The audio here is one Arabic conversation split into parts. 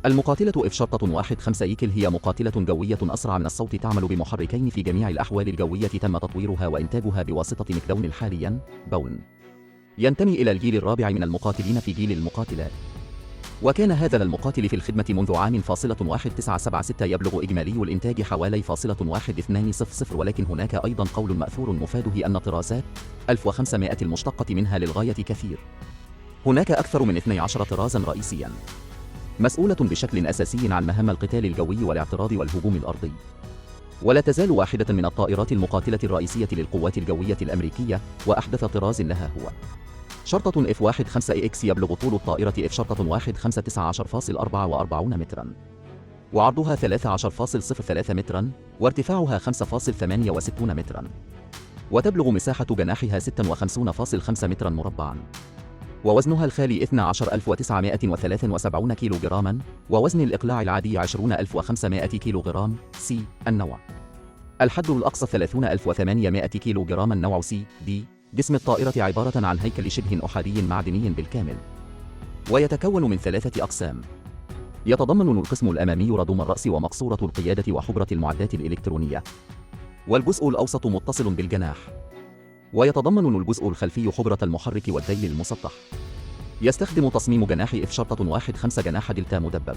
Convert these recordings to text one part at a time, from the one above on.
المقاتلة F-15 إيكل هي مقاتلة جوية أسرع من الصوت، تعمل بمحركين في جميع الأحوال الجوية، تم تطويرها وإنتاجها بواسطة مكدون حالياً بون. ينتمي إلى الجيل الرابع من المقاتلين في جيل المقاتلات، وكان هذا المقاتل في الخدمة منذ عام 1976. يبلغ إجمالي الإنتاج حوالي 1.1200، ولكن هناك أيضاً قول مأثور مفاده أن طرازات 1500 المشتقة منها للغاية كثير. هناك أكثر من 12 طرازاً رئيسياً مسؤولة بشكل أساسي عن مهام القتال الجوي والاعتراض والهجوم الأرضي، ولا تزال واحدة من الطائرات المقاتلة الرئيسية للقوات الجوية الأمريكية، وأحدث طراز لها هو شرطة F-15EX. يبلغ طول الطائرة F-15 19.44 متراً، وعرضها 13.03 متراً، وارتفاعها 5.68 متراً، وتبلغ مساحة جناحها 56.5 متراً مربعاً، ووزنها الخالي 12973 كيلوغراما، ووزن الإقلاع العادي 20500 كيلوغرام. سي النوع. الحد الأقصى 30800 كيلوغراما. النوع سي دي. جسم الطائرة عبارة عن هيكل شبه أحادي معدني بالكامل، ويتكون من 3 أقسام. يتضمن القسم الأمامي ردم الرأس ومقصورة القيادة وحجرة المعدات الإلكترونية، والجزء الأوسط متصل بالجناح، ويتضمن الجزء الخلفي حجرة المحرك والذيل المسطح. يستخدم تصميم جناح F-15 جناح دلتا مدبب.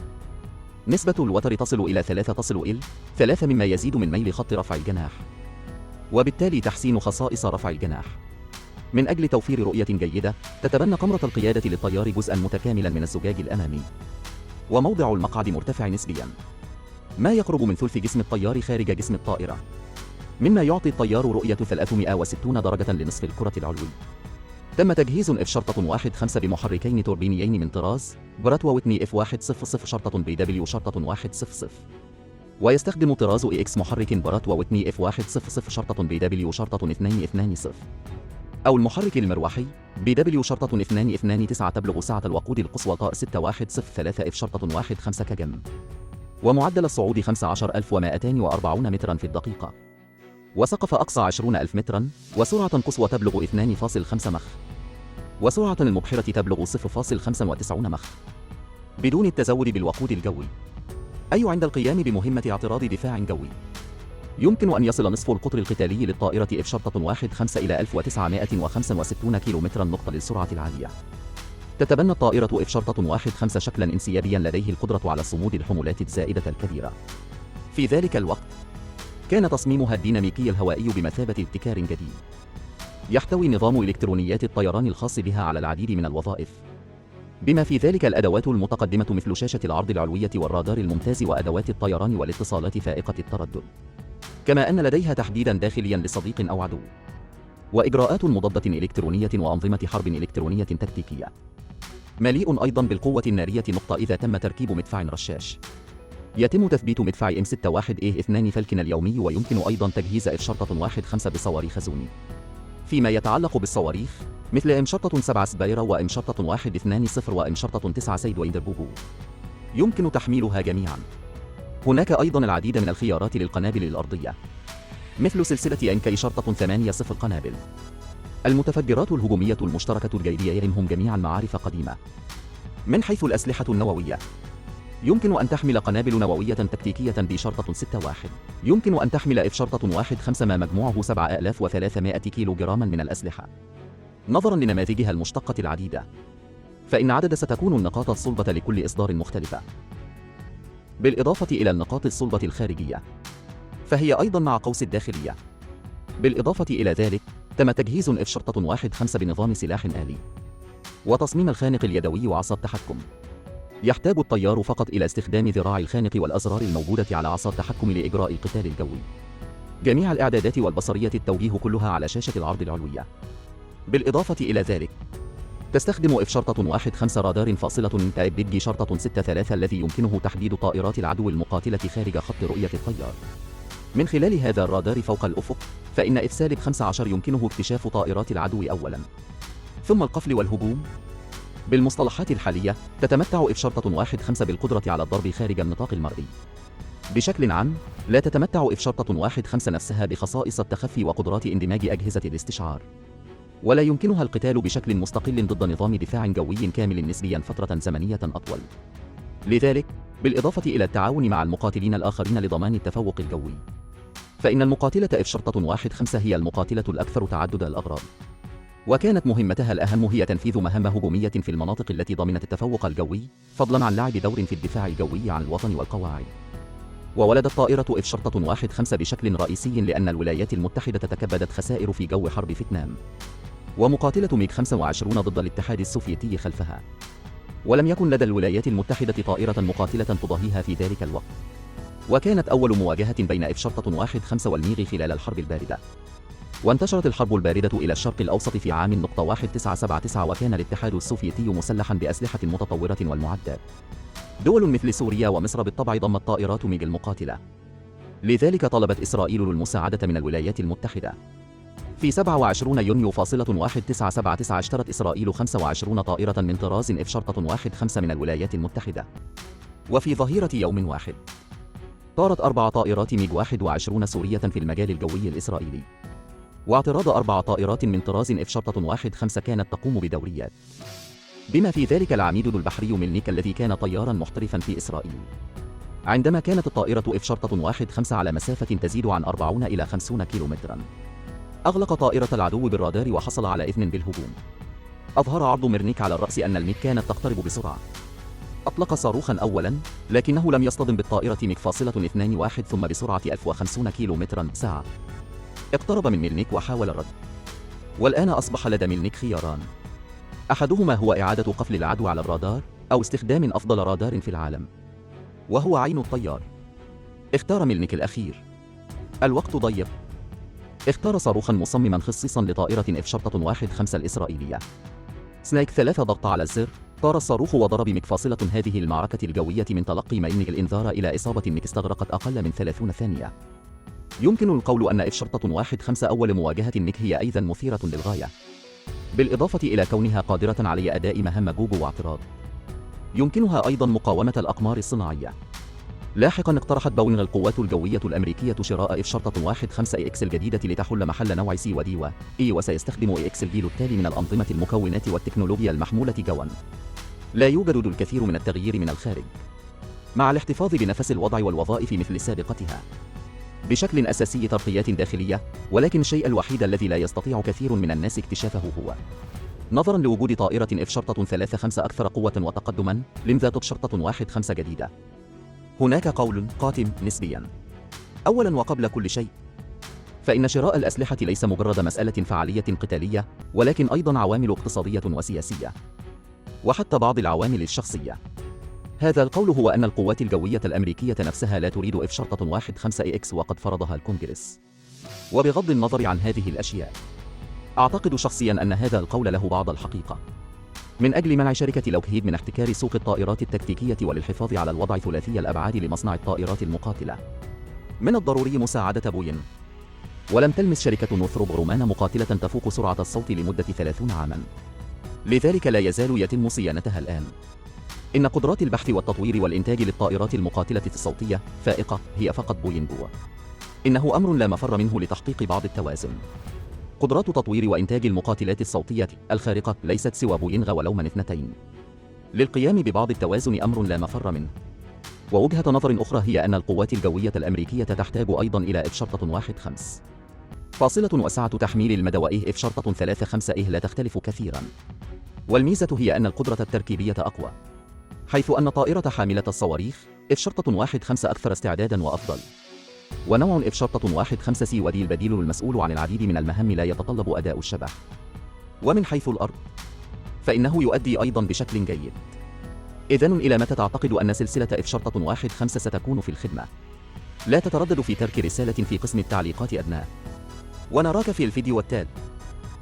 نسبة الوتر تصل إلى 3 مما يزيد من ميل خط رفع الجناح، وبالتالي تحسين خصائص رفع الجناح. من أجل توفير رؤية جيدة، تتبنى قمرة القيادة للطيار جزءاً متكاملاً من الزجاج الأمامي، وموضع المقعد مرتفع نسبياً، ما يقرب من ثلث جسم الطيار خارج جسم الطائرة، مما يعطي الطيار رؤية 360 درجة لنصف الكرة العلوي. تم تجهيز F-15 بمحركين توربينيين من طراز برات وويتني F-100 شرطة BW-100، ويستخدم طراز EX محرك برات وويتني F-100 شرطة BW-220، أو المحرك المروحي BW-229. تبلغ سعة الوقود القصوى طاء 6103 F-15 كجم، ومعدل الصعود 15240 متراً في الدقيقة، وسقف أقصى 20000 متراً، وسرعة قصوى تبلغ 2.5 مخ، وسرعة المبحرة تبلغ 0.95 مخ، بدون التزود بالوقود الجوي. أي عند القيام بمهمة اعتراض دفاع جوي، يمكن أن يصل نصف القطر القتالي للطائرة F-15 إلى 1965 كيلومتراً نقطة للسرعة العالية. تتبنى الطائرة F-15 شكلاً انسيابياً لديه القدرة على صمود الحمولات الزائدة الكبيرة. في ذلك الوقت، كان تصميمها الديناميكي الهوائي بمثابة ابتكار جديد. يحتوي نظام إلكترونيات الطيران الخاص بها على العديد من الوظائف، بما في ذلك الأدوات المتقدمة مثل شاشة العرض العلوية والرادار الممتاز وأدوات الطيران والاتصالات فائقة التردد، كما أن لديها تحديداً داخلياً لصديق أو عدو، وإجراءات مضادة إلكترونية وأنظمة حرب إلكترونية تكتيكية. مليء أيضاً بالقوة النارية إذا تم تركيب مدفع رشاش. يتم تثبيت مدفع M61A2 فالكن اليومي، ويمكن أيضاً تجهيز F-15 بصواريخ زوني. فيما يتعلق بالصواريخ مثل M-7 سبايرا وM-120 وM-9 سيد ويندربوغو، يمكن تحميلها جميعاً. هناك أيضاً العديد من الخيارات للقنابل الأرضية، مثل سلسلة NK-80 قنابل. المتفجرات الهجومية المشتركة الجيدية هم جميعاً معارف قديمة. من حيث الأسلحة النووية، يمكن أن تحمل قنابل نووية تكتيكية B-61. يمكن أن تحمل F-15 ما مجموعه 7300 كيلوغراما من الأسلحة. نظراً لنماذجها المشتقة العديدة، فإن عدد ستكون النقاط الصلبة لكل إصدار مختلفة، بالإضافة إلى النقاط الصلبة الخارجية، فهي أيضاً مع قوس الداخلية. بالإضافة إلى ذلك، تم تجهيز F-15 بنظام سلاح آلي، وتصميم الخانق اليدوي وعصا التحكم. يحتاج الطيار فقط إلى استخدام ذراع الخانق والأزرار الموجودة على عصا التحكم لإجراء القتال الجوي. جميع الإعدادات والبصرية التوجيه كلها على شاشة العرض العلوية. بالإضافة إلى ذلك، تستخدم F-15 رادار فاصلة تايب BG-63 الذي يمكنه تحديد طائرات العدو المقاتلة خارج خط رؤية الطيار. من خلال هذا الرادار فوق الأفق، فإن F-15 يمكنه اكتشاف طائرات العدو أولاً، ثم القفل والهجوم. بالمصطلحات الحالية، تتمتع F-15 بالقدرة على الضرب خارج النطاق المرئي. بشكل عام، لا تتمتع F-15 نفسها بخصائص التخفي وقدرات اندماج أجهزة الاستشعار، ولا يمكنها القتال بشكل مستقل ضد نظام دفاع جوي كامل نسبياً فترة زمنية أطول. لذلك، بالإضافة إلى التعاون مع المقاتلين الآخرين لضمان التفوق الجوي، فإن المقاتلة F-15 هي المقاتلة الأكثر تعدد الأغراض، وكانت مهمتها الأهم هي تنفيذ مهام هجومية في المناطق التي ضمنت التفوق الجوي، فضلاً عن لعب دور في الدفاع الجوي عن الوطن والقواعد. وولدت طائرة F-15 بشكل رئيسي لأن الولايات المتحدة تكبدت خسائر في جو حرب فيتنام، ومقاتلة ميغ 25 ضد الاتحاد السوفيتي خلفها، ولم يكن لدى الولايات المتحدة طائرة مقاتلة تضاهيها في ذلك الوقت. وكانت أول مواجهة بين F-15 والميغ خلال الحرب الباردة. وانتشرت الحرب الباردة إلى الشرق الأوسط في عام 1979، وكان الاتحاد السوفيتي مسلحا بأسلحة متطورة والمعدات. دول مثل سوريا ومصر بالطبع ضمت طائرات ميغ المقاتلة، لذلك طلبت إسرائيل المساعدة من الولايات المتحدة. في 27 يونيو 1979 اشترت إسرائيل 25 طائرة من طراز F-15 من الولايات المتحدة. وفي ظهيرة يوم واحد طارت 4 طائرات ميغ 21 سورية في المجال الجوي الإسرائيلي، واعتراض 4 طائرات من طراز F-15 كانت تقوم بدوريات، بما في ذلك العميد البحري ميلنيك الذي كان طيارا محترفا في إسرائيل. عندما كانت الطائرة F-15 على مسافة تزيد عن 40 إلى 50 كيلومترا، أغلق طائرة العدو بالرادار وحصل على إذن بالهجوم. أظهر عرض ميرنيك على الرأس أن الميغ كانت تقترب بسرعة. أطلق صاروخا أولا، لكنه لم يصطدم بالطائرة ميغ 21 ثم بسرعة 1050 كيلومترا ساعة اقترب من ميلنيك وحاول الرد. والآن أصبح لدى ميلنيك خياران، أحدهما هو إعادة قفل العدو على الرادار أو استخدام أفضل رادار في العالم، وهو عين الطيار. اختار ميلنيك الأخير. الوقت ضيق. اختار صاروخا مصمما خصيصا لطائرة F-15 الإسرائيلية. سنايك 3 ضغط على الزر، طار الصاروخ وضرب ميغ. هذه المعركة الجوية من تلقي ميلنيك الإنذار إلى إصابة ميغ استغرقت أقل من 30 ثانية. يمكن القول أن F-15 أول مواجهة ميغ هي أيضا مثيرة للغاية، بالإضافة إلى كونها قادرة على أداء مهام جوب واعتراض. يمكنها أيضا مقاومة الأقمار الصناعية. لاحقا اقترحت بوينغ القوات الجوية الأمريكية شراء F-15EX الجديدة لتحل محل نوع C و D و E، وسيستخدم EX الجيل التالي من الأنظمة المكونات والتكنولوجيا المحمولة جوا. لا يوجد الكثير من التغيير من الخارج، مع الاحتفاظ بنفس الوضع والوظائف مثل سابقتها، بشكل أساسي ترقيات داخلية، ولكن الشيء الوحيد الذي لا يستطيع كثير من الناس اكتشافه هو نظرا لوجود طائرة F-35 أكثر قوة وتقدما لمذات F-15 جديدة. هناك قول قاتم نسبيا. أولا وقبل كل شيء، فإن شراء الأسلحة ليس مجرد مسألة فعالية قتالية، ولكن أيضا عوامل اقتصادية وسياسية، وحتى بعض العوامل الشخصية. هذا القول هو أن القوات الجوية الأمريكية نفسها لا تريد F-15EX وقد فرضها الكونغرس. وبغض النظر عن هذه الأشياء، أعتقد شخصيا أن هذا القول له بعض الحقيقة. من أجل منع شركة لوكهيد من احتكار سوق الطائرات التكتيكية وللحفاظ على الوضع ثلاثي الأبعاد لمصنع الطائرات المقاتلة، من الضروري مساعدة بوين. ولم تلمس شركة نورثروب رومان مقاتلة تفوق سرعة الصوت لمدة 30 عاما، لذلك لا يزال يتم صيانتها الآن. إن قدرات البحث والتطوير والإنتاج للطائرات المقاتلة الصوتية فائقة، هي فقط بوينغ. إنه أمر لا مفر منه لتحقيق بعض التوازن. قدرات تطوير وإنتاج المقاتلات الصوتية الخارقة ليست سوى بوينغ ولوما اثنتين. للقيام ببعض التوازن أمر لا مفر منه. ووجهة نظر أخرى هي أن القوات الجوية الأمريكية تحتاج أيضا إلى F-15. فاصلة وسعة تحميل المدوائي F-35 لا تختلف كثيرا، والميزة هي أن القدرة التركيبية أقوى، حيث أن طائرة حاملة الصواريخ F-15 أكثر استعدادا وأفضل. ونوع F-15C ودي البديل المسؤول عن العديد من المهام لا يتطلب أداء الشبه. ومن حيث الأرض، فإنه يؤدي أيضا بشكل جيد. إذن إلى متى تعتقد أن سلسلة F-15 ستكون في الخدمة؟ لا تتردد في ترك رسالة في قسم التعليقات أدناه، ونراك في الفيديو التالي.